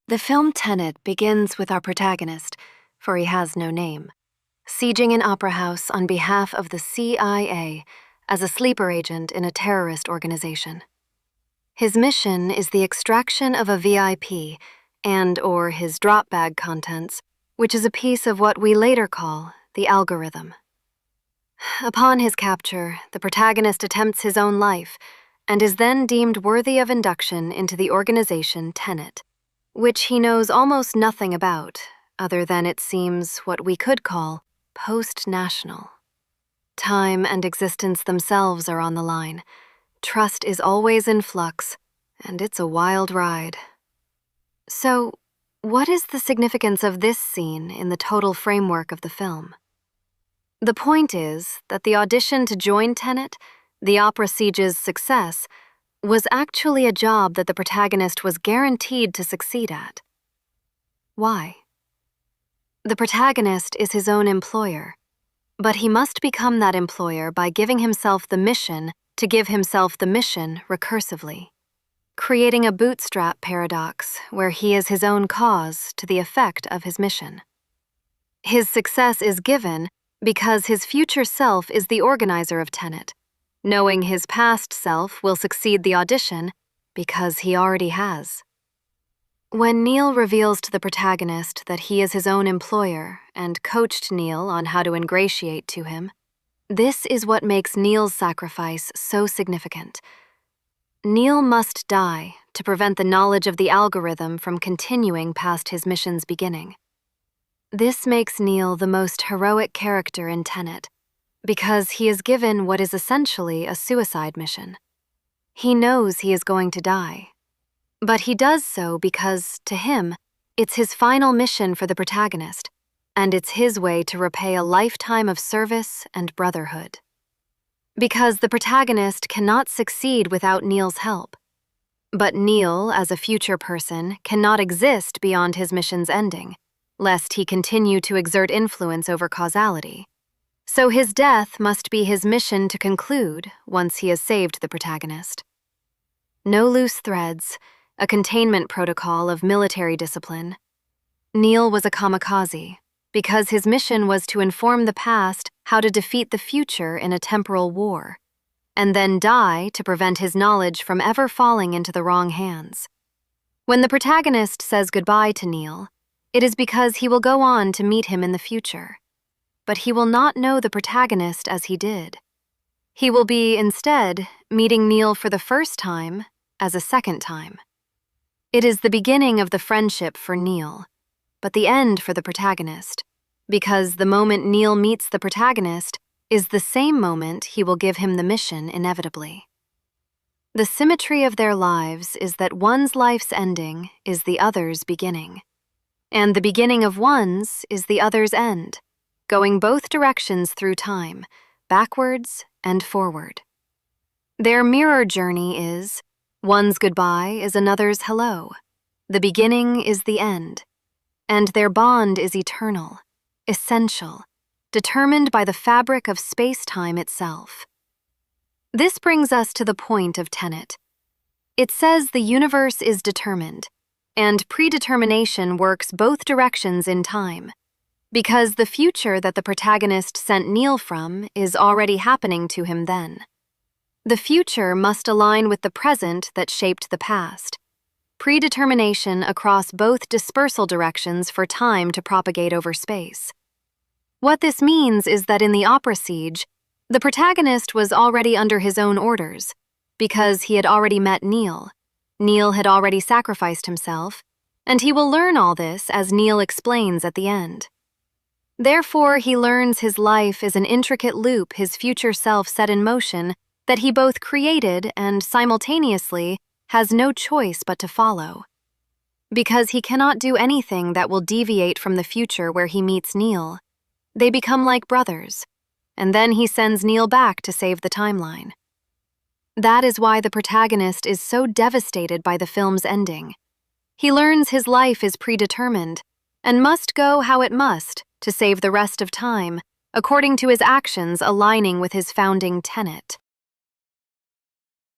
The film Tenet begins with our protagonist, for he has no name, sieging an opera house on behalf of the CIA as a sleeper agent in a terrorist organization. His mission is the extraction of a VIP and/or his drop bag contents, which is a piece of what we later call the algorithm. Upon his capture, the protagonist attempts his own life and is then deemed worthy of induction into the organization Tenet, which he knows almost nothing about, other than it seems what we could call post-national. Time and existence themselves are on the line. Trust is always in flux, and it's a wild ride. So, what is the significance of this scene in the total framework of the film? The point is that the audition to join Tenet, the opera siege's success, was actually a job that the protagonist was guaranteed to succeed at. Why? The protagonist is his own employer, but he must become that employer by giving himself the mission to give himself the mission recursively, creating a bootstrap paradox where he is his own cause to the effect of his mission. His success is given because his future self is the organizer of Tenet, knowing his past self will succeed the audition because he already has. When Neil reveals to the protagonist that he is his own employer and coached Neil on how to ingratiate to him, this is what makes Neil's sacrifice so significant. Neil must die to prevent the knowledge of the algorithm from continuing past his mission's beginning. This makes Neil the most heroic character in Tenet, because he is given what is essentially a suicide mission. He knows he is going to die, but he does so because, to him, it's his final mission for the protagonist, and it's his way to repay a lifetime of service and brotherhood. Because the protagonist cannot succeed without Neil's help. But Neil, as a future person, cannot exist beyond his mission's ending, lest he continue to exert influence over causality. So his death must be his mission to conclude once he has saved the protagonist. No loose threads, a containment protocol of military discipline. Neil was a kamikaze because his mission was to inform the past how to defeat the future in a temporal war, and then die to prevent his knowledge from ever falling into the wrong hands. When the protagonist says goodbye to Neil, it is because he will go on to meet him in the future. But he will not know the protagonist as he did. He will be, instead, meeting Neil for the first time as a second time. It is the beginning of the friendship for Neil, but the end for the protagonist, because the moment Neil meets the protagonist is the same moment he will give him the mission inevitably. The symmetry of their lives is that one's life's ending is the other's beginning, and the beginning of one's is the other's end, going both directions through time, backwards and forward. Their mirror journey is, one's goodbye is another's hello, the beginning is the end, and their bond is eternal, essential, determined by the fabric of space-time itself. This brings us to the point of Tenet. It says the universe is determined, and predetermination works both directions in time, because the future that the protagonist sent Neil from is already happening to him then. The future must align with the present that shaped the past. Predetermination across both dispersal directions for time to propagate over space. What this means is that in the opera siege, the protagonist was already under his own orders, because he had already met Neil. Neil had already sacrificed himself, and he will learn all this as Neil explains at the end. Therefore, he learns his life is an intricate loop his future self set in motion that he both created and simultaneously has no choice but to follow. Because he cannot do anything that will deviate from the future where he meets Neil, they become like brothers, and then he sends Neil back to save the timeline. That is why the protagonist is so devastated by the film's ending. He learns his life is predetermined and must go how it must to save the rest of time, according to his actions aligning with his founding tenet.